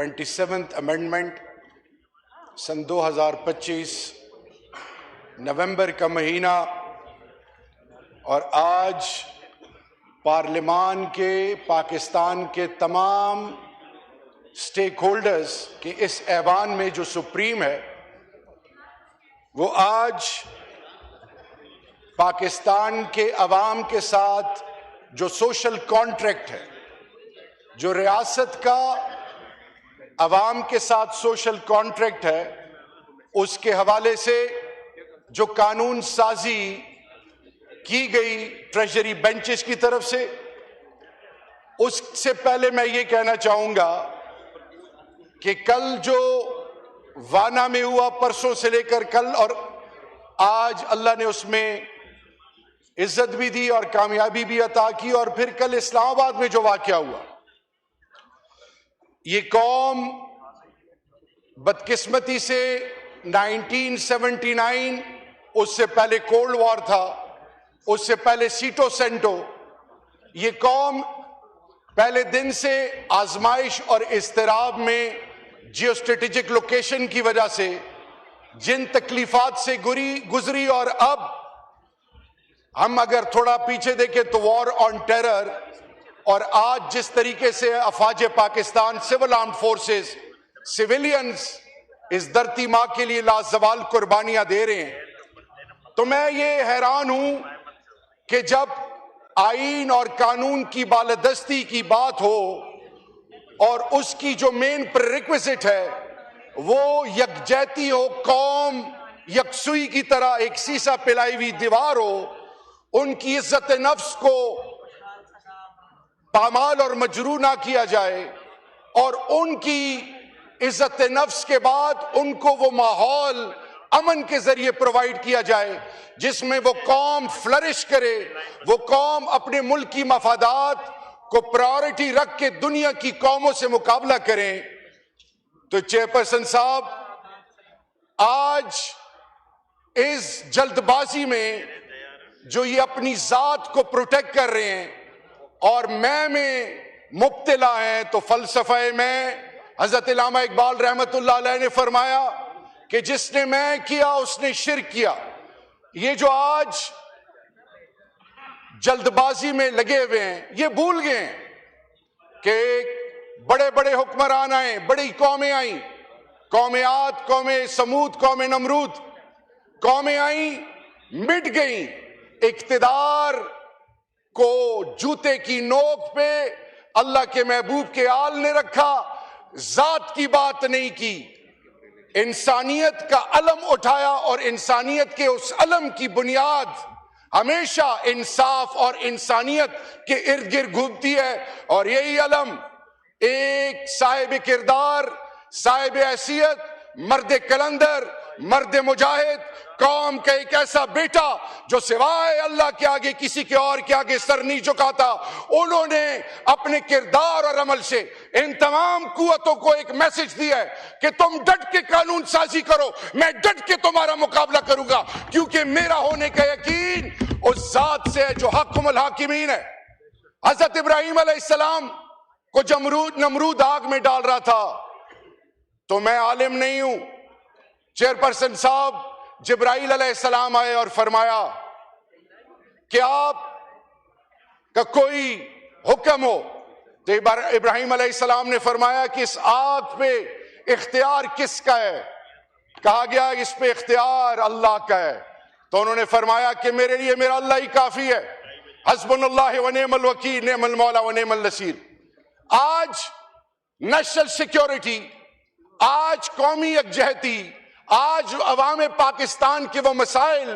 27th amendment سن 2025 نومبر کا مہینہ اور آج پارلیمان کے پاکستان کے تمام سٹیک ہولڈرز کے اس ایوان میں جو سپریم ہے وہ آج پاکستان کے عوام کے ساتھ جو سوشل کانٹریکٹ ہے، جو ریاست کا عوام کے ساتھ سوشل کانٹریکٹ ہے، اس کے حوالے سے جو قانون سازی کی گئی ٹریجری بینچز کی طرف سے، اس سے پہلے میں یہ کہنا چاہوں گا کہ کل جو وانا میں ہوا، پرسوں سے لے کر کل اور آج اللہ نے اس میں عزت بھی دی اور کامیابی بھی عطا کی، اور پھر کل اسلام آباد میں جو واقعہ ہوا، یہ قوم بدقسمتی سے 1979، اس سے پہلے کولڈ وار تھا، اس سے پہلے سیٹو سینٹو، یہ قوم پہلے دن سے آزمائش اور اضطراب میں جیو اسٹریٹجک لوکیشن کی وجہ سے جن تکلیفات سے گزری، اور اب ہم اگر تھوڑا پیچھے دیکھیں تو وار آن ٹیرر، اور آج جس طریقے سے افواج Pakistan, civil armed forces, civilians اس دھرتی ماں کے لیے لازوال قربانیاں دے رہے ہیں، تو میں یہ حیران ہوں کہ جب آئین اور قانون کی بالادستی کی بات ہو اور اس کی جو مین پریریکویزٹ ہے وہ یکجہتی ہو، قوم یکسوئی کی طرح ایک سیسا پلائی ہوئی دیوار ہو، ان کی عزت نفس کو پامال اور مجروح نہ کیا جائے، اور ان کی عزت نفس کے بعد ان کو وہ ماحول امن کے ذریعے پرووائیڈ کیا جائے جس میں وہ قوم فلرش کرے، وہ قوم اپنے ملک کی مفادات کو پرائورٹی رکھ کے دنیا کی قوموں سے مقابلہ کریں۔ تو چیئرپرسن صاحب، آج اس جلد بازی میں جو یہ اپنی ذات کو پروٹیکٹ کر رہے ہیں اور میں مبتلا ہیں، تو فلسفہ میں حضرت علامہ اقبال رحمت اللہ علیہ نے فرمایا کہ جس نے میں کیا اس نے شرک کیا۔ یہ جو آج جلد بازی میں لگے ہوئے ہیں، یہ بھول گئے ہیں کہ بڑے بڑے حکمران آئیں، بڑی قومیں آئیں، قوم عاد، قوم سمود، قوم نمرود، قومیں آئیں، مٹ گئیں، اقتدار کو جوتے کی نوک پہ اللہ کے محبوب کے آل نے رکھا، ذات کی بات نہیں کی، انسانیت کا علم اٹھایا، اور انسانیت کے اس علم کی بنیاد ہمیشہ انصاف اور انسانیت کے ارد گرد گھومتی ہے، اور یہی علم ایک صاحب کردار، صاحب حیثیت، مرد کلندر، مرد مجاہد، قوم کا ایک ایسا بیٹا جو سوائے اللہ کے آگے کسی کے اور کے آگے سر نہیں جھکاتا، انہوں نے اپنے کردار اور عمل سے ان تمام قوتوں کو ایک میسج دیا ہے کہ تم ڈٹ کے قانون سازی کرو، میں ڈٹ کے تمہارا مقابلہ کروں گا، کیونکہ میرا ہونے کا یقین اس ذات سے ہے جو حکم الحاکمین ہے۔ حضرت ابراہیم علیہ السلام کو نمرود آگ میں ڈال رہا تھا، تو میں عالم نہیں ہوں، چیئرپرسن صاحب، جبرائیل علیہ السلام آئے اور فرمایا کہ آپ کا کوئی حکم ہو، تو ابراہیم علیہ السلام نے فرمایا کہ اس آگ پہ اختیار کس کا ہے؟ کہا گیا اس پہ اختیار اللہ کا ہے، تو انہوں نے فرمایا کہ میرے لیے میرا اللہ ہی کافی ہے، حسبنا اللہ و نعم الوکیل، نعم المولا و نعم النصیر۔ آج نیشنل سیکیورٹی، آج قومی یکجہتی، آج عوام پاکستان کے وہ مسائل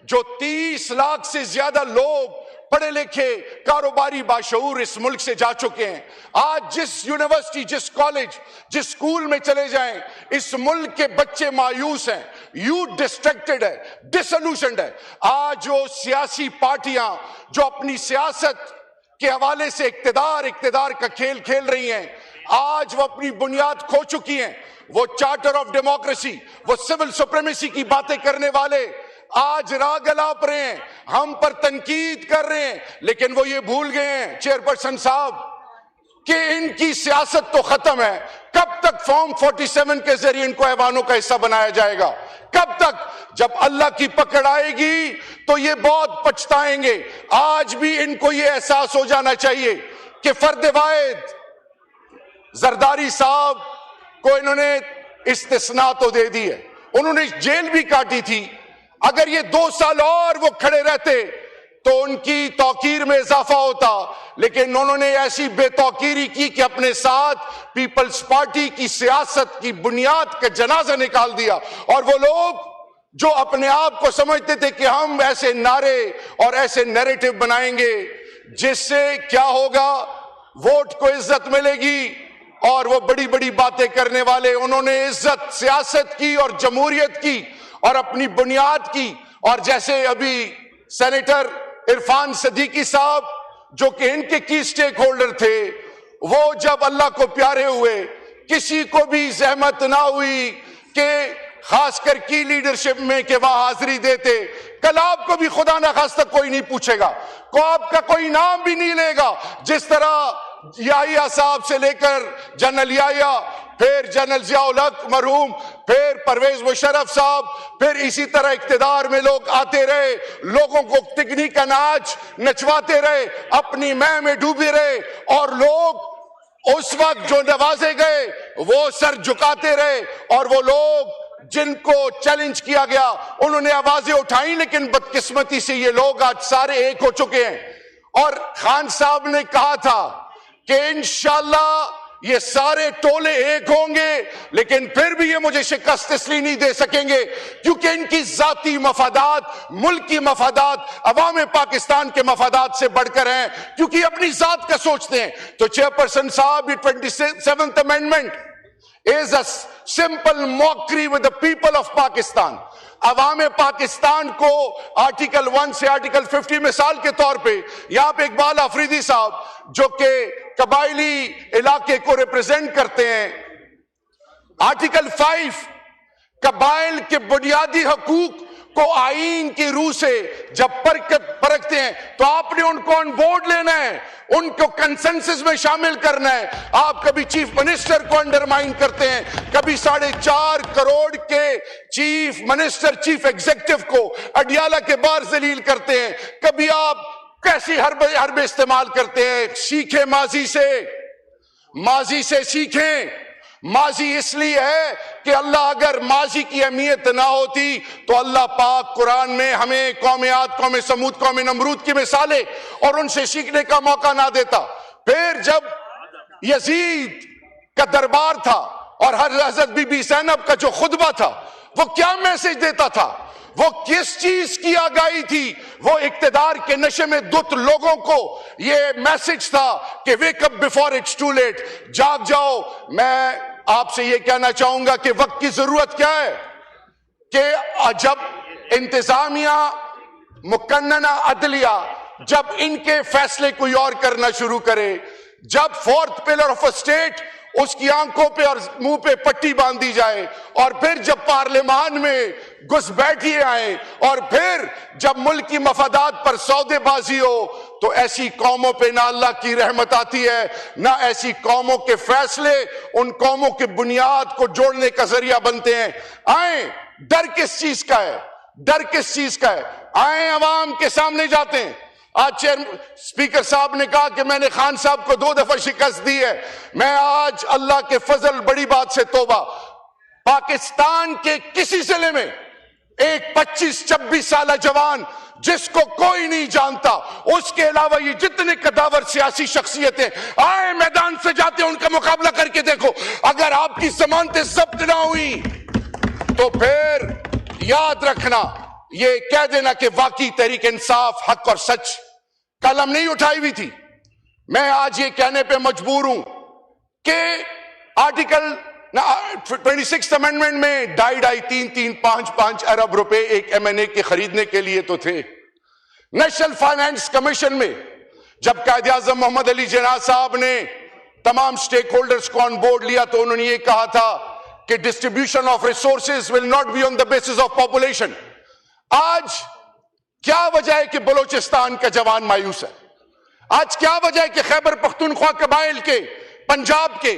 جو 30 لاکھ سے زیادہ لوگ پڑھے لکھے کاروباری باشعور اس ملک سے جا چکے ہیں، آج جس یونیورسٹی، جس کالج، جس اسکول میں چلے جائیں، اس ملک کے بچے مایوس ہیں، یوتھ ڈسٹریکٹڈ ہے، ڈسلوشنڈ ہے۔ آج جو سیاسی پارٹیاں جو اپنی سیاست کے حوالے سے اقتدار کا کھیل کھیل رہی ہیں، آج وہ اپنی بنیاد کھو چکی ہیں۔ وہ چارٹر آف ڈیموکریسی، وہ سول سپریمیسی کی باتیں کرنے والے آج راگ الاپ رہے ہیں، ہم پر تنقید کر رہے ہیں، لیکن وہ یہ بھول گئے ہیں چیئرپرسن صاحب کہ ان کی سیاست تو ختم ہے، کب تک تک فارم 47 کے ذریعے ان کو ایوانوں کا حصہ بنایا جائے گا؟ کب تک؟ جب اللہ کی پکڑ آئے گی تو یہ بہت پچھتائیں گے۔ آج بھی ان کو یہ احساس ہو جانا چاہیے کہ فرد واحد زرداری صاحب کو انہوں نے استثناء تو دے دی ہے، انہوں نے جیل بھی کاٹی تھی، اگر یہ 2 سال اور وہ کھڑے رہتے تو ان کی توقیر میں اضافہ ہوتا، لیکن انہوں نے ایسی بے توقیری کی کہ اپنے ساتھ پیپلز پارٹی کی سیاست کی بنیاد کا جنازہ نکال دیا۔ اور وہ لوگ جو اپنے آپ کو سمجھتے تھے کہ ہم ایسے نعرے اور ایسے نیریٹو بنائیں گے جس سے کیا ہوگا، ووٹ کو عزت ملے گی، اور وہ بڑی بڑی باتیں کرنے والے، انہوں نے عزت سیاست کی اور جمہوریت کی اور اپنی بنیاد کی۔ اور جیسے ابھی سینیٹر عرفان صدیقی صاحب جو کہ ان کے کی سٹیک ہولڈر تھے، وہ جب اللہ کو پیارے ہوئے، کسی کو بھی زحمت نہ ہوئی کہ خاص کر کی لیڈرشپ میں کہ وہاں حاضری دیتے۔ کل آپ کو بھی خدا نہ خواستہ کوئی نہیں پوچھے گا، کو آپ کا کوئی نام بھی نہیں لے گا، جس طرح یحییٰ صاحب سے لے کر جنرل یحییٰ، پھر جنرل ضیاء الحق مرحوم، پھر پرویز مشرف صاحب، پھر اسی طرح اقتدار میں لوگ آتے رہے، لوگوں کو تکنی کا ناچ نچواتے رہے، اپنی مہ میں ڈوبے رہے، اور لوگ اس وقت جو نوازے گئے وہ سر جھکاتے رہے، اور وہ لوگ جن کو چیلنج کیا گیا انہوں نے آوازیں اٹھائیں، لیکن بدقسمتی سے یہ لوگ آج سارے ایک ہو چکے ہیں۔ اور خان صاحب نے کہا تھا کہ انشاءاللہ یہ سارے ٹولے ایک ہوں گے، لیکن پھر بھی یہ مجھے شکست اس لیے نہیں دے سکیں گے کیونکہ ان کی ذاتی مفادات، ملکی مفادات، عوام پاکستان کے مفادات سے بڑھ کر ہیں، کیونکہ اپنی ذات کا سوچتے ہیں۔ تو چیئرپرسن صاحب، یہ 27th amendment is a simple mockery with the people of Pakistan۔ عوام پاکستان کو آرٹیکل 1 سے آرٹیکل 50 مثال کے طور پہ، یہاں پہ اقبال آفریدی صاحب جو کہ قبائلی علاقے کو ریپرزینٹ کرتے ہیں، آرٹیکل 5 قبائل کے بنیادی حقوق کو آئین کی روح سے جب پرکھتے ہیں تو آپ نے ان کو آن بورڈ لینا ہے، ان کو کنسنسس میں شامل کرنا ہے۔ آپ کبھی چیف منسٹر کو انڈرمائن کرتے ہیں، کبھی 4.5 کروڑ کے چیف منسٹر، چیف ایگزیکٹو کو اڈیالہ کے باہر ذلیل کرتے ہیں، کبھی آپ کیسی حربے استعمال کرتے ہیں۔ سیکھیں ماضی سے سیکھیں۔ ماضی اس لیے ہے کہ اللہ اگر ماضی کی اہمیت نہ ہوتی تو اللہ پاک قرآن میں ہمیں قوم عاد، قوم سمود، قوم نمرود کی مثالیں اور ان سے سیکھنے کا موقع نہ دیتا۔ پھر جب یزید کا دربار تھا اور حضرت بی بی زینب کا جو خطبہ تھا، وہ کیا میسج دیتا تھا؟ وہ کس چیز کی آگاہی تھی؟ وہ اقتدار کے نشے میں دھت لوگوں کو یہ میسج تھا کہ wake up before it's too late، جاگ جاؤ۔ میں آپ سے یہ کہنا چاہوں گا کہ وقت کی ضرورت کیا ہے کہ جب انتظامیہ، مقننہ عدلیہ، جب ان کے فیصلے کوئی اور کرنا شروع کرے، جب 4th pillar of a state اس کی آنکھوں پہ اور منہ پہ پٹی باندھی جائے، اور پھر جب پارلیمان میں گھس بیٹھیے آئیں، اور پھر جب ملک کی مفادات پر سودے بازی ہو، تو ایسی قوموں پہ نہ اللہ کی رحمت آتی ہے، نہ ایسی قوموں کے فیصلے ان قوموں کے بنیاد کو جوڑنے کا ذریعہ بنتے ہیں۔ آئیں، ڈر کس چیز کا ہے؟ ڈر کس چیز کا ہے؟ آئیں عوام کے سامنے جاتے ہیں۔ آج اسپیکر صاحب نے کہا کہ میں نے خان صاحب کو 2 دفعہ شکست دی ہے۔ میں آج اللہ کے فضل، بڑی بات سے توبہ، پاکستان کے کسی ضلع میں ایک 25-26 سالہ جوان جس کو کوئی نہیں جانتا، اس کے علاوہ یہ جتنے قداور سیاسی شخصیتیں آئے میدان سے جاتے ہیں، ان کا مقابلہ کر کے دیکھو۔ اگر آپ کی ضمانتیں ضبط نہ ہوئی تو پھر یاد رکھنا، یہ کہہ دینا کہ واقعی تحریک انصاف، حق اور سچ قلم نہیں اٹھائی ہوئی تھی۔ میں آج یہ کہنے پہ مجبور ہوں کہ آرٹیکل 26th amendment میں 2.5 ارب روپے ایک M&A کے خریدنے کے لیے تو تھے۔ نیشنل فائنانس کمیشن میں جب قائد اعظم محمد علی جناح صاحب نے تمام سٹیک ہولڈرز کو آن بورڈ لیا تو انہوں نے یہ کہا تھا کہ distribution of resources will not be on the basis of population. آج کیا وجہ ہے کہ بلوچستان کا جوان مایوس ہے؟ آج کیا وجہ ہے کہ خیبر پختونخوا قبائل کے، پنجاب کے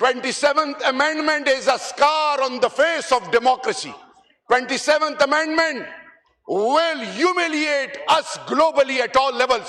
27th amendment is a scar on the face of democracy. 27th amendment will humiliate us globally at all levels.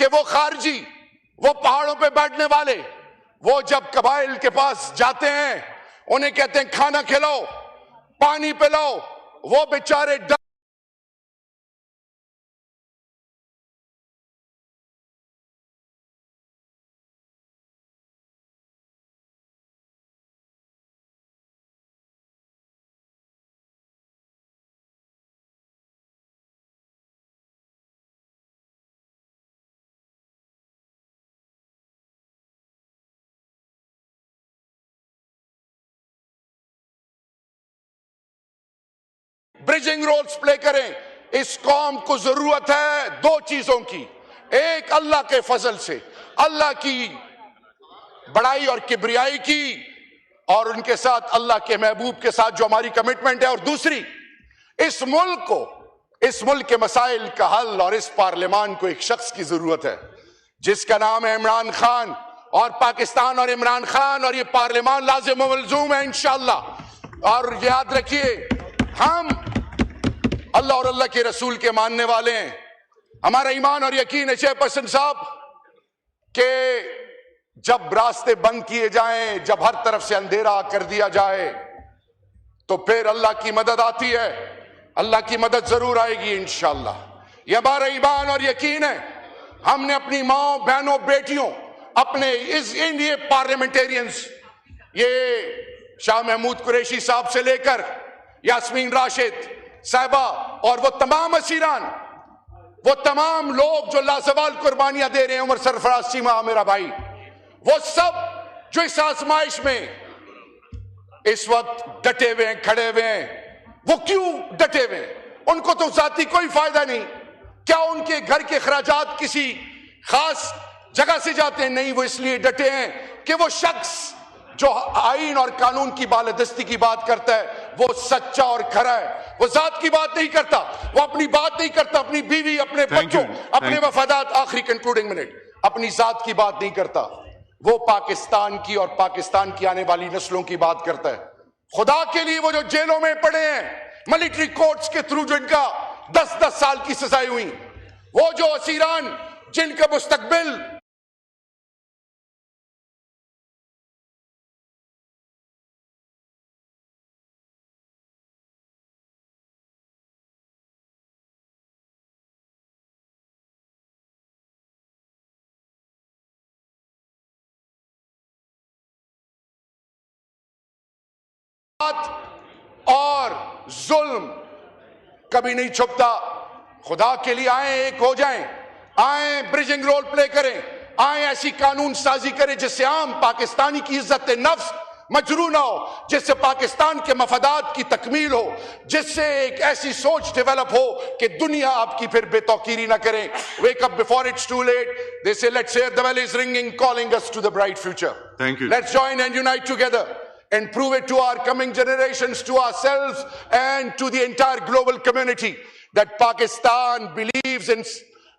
کہ وہ خارجی، وہ پہاڑوں پہ بیٹھنے والے، وہ جب قبائل کے پاس جاتے ہیں انہیں کہتے ہیں کھانا کھلاؤ، پانی پلاؤ، وہ بیچارے برجنگ رولز پلے کریں. اس قوم کو ضرورت ہے دو چیزوں کی، ایک اللہ کے فضل سے، اللہ کی بڑائی اور کبریائی کی، اور ان کے ساتھ اللہ کے محبوب کے ساتھ جو ہماری کمٹمنٹ ہے، اور دوسری اس ملک کو، اس ملک کے مسائل کا حل، اور اس پارلیمان کو ایک شخص کی ضرورت ہے جس کا نام ہے عمران خان. اور پاکستان اور عمران خان اور یہ پارلیمان لازم و ملزوم ہے انشاءاللہ. اور یاد رکھیے ہم اللہ اور اللہ کے رسول کے ماننے والے ہیں. ہمارا ایمان اور یقین ہے چیئر پرسن صاحب کہ جب راستے بند کیے جائیں، جب ہر طرف سے اندھیرا کر دیا جائے تو پھر اللہ کی مدد آتی ہے. اللہ کی مدد ضرور آئے گی انشاءاللہ. یہ ہمارا ایمان اور یقین ہے. ہم نے اپنی ماں، بہنوں، بیٹیوں، اپنے یہ پارلیمنٹیرینز، یہ شاہ محمود قریشی صاحب سے لے کر یاسمین راشد صاحبہ اور وہ تمام اسیران، وہ تمام لوگ جو لازوال قربانیاں دے رہے ہیں، عمر سرفراز چیمہ میرا بھائی، وہ سب جو اس آزمائش میں اس وقت ڈٹے ہوئے ہیں، کھڑے ہوئے ہیں. وہ کیوں ڈٹے ہوئے ہیں؟ ان کو تو ذاتی کوئی فائدہ نہیں. کیا ان کے گھر کے اخراجات کسی خاص جگہ سے جاتے ہیں؟ نہیں، وہ اس لیے ڈٹے ہیں کہ وہ شخص جو آئین اور قانون کی بالادستی کی بات کرتا ہے وہ سچا اور کھرا ہے. وہ ذات کی بات نہیں کرتا، وہ اپنی بات نہیں کرتا، اپنی بیوی، اپنے بچوں، اپنے مفادات، آخری کنکلوڈنگ منٹ، اپنی ذات کی بات نہیں کرتا. وہ پاکستان کی اور پاکستان کی آنے والی نسلوں کی بات کرتا ہے. خدا کے لیے وہ جو جیلوں میں پڑے ہیں ملٹری کورٹس کے تھرو، جن کا 10-10 سال کی سزائیں ہوئی، وہ جو اسیران جن کا مستقبل اور ظلم کبھی نہیں چھپتا. خدا کے لیے آئیں، ایک ہو جائیں، آئیں برجنگ رول پلے کریں، آئیں ایسی قانون سازی کریں جس سے عام پاکستانی کی عزت نفس مجروح نہ ہو، جس سے پاکستان کے مفادات کی تکمیل ہو، جس سے ایک ایسی سوچ ڈیولپ ہو کہ دنیا آپ کی پھر بے توقیری نہ کریں. Wake up before it's too late. They say let's hear the bell is ringing, calling us to the bright future. Thank you. Let's join and unite together and prove it to our coming generations, to ourselves and to the entire global community that Pakistan believes in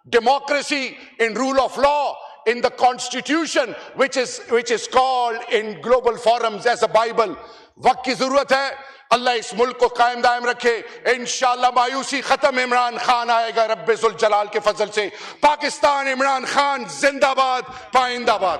democracy, in rule of law, in the constitution which is called in global forums as a Bible. وقت کی ضرورت ہے. اللہ اس ملک کو قائم دائم رکھے. انشاءاللہ مایوسی ختم. عمران خان آئے گا رب ذوالجلال کے فضل سے. پاکستان عمران خان زندہ باد، پائندہ باد.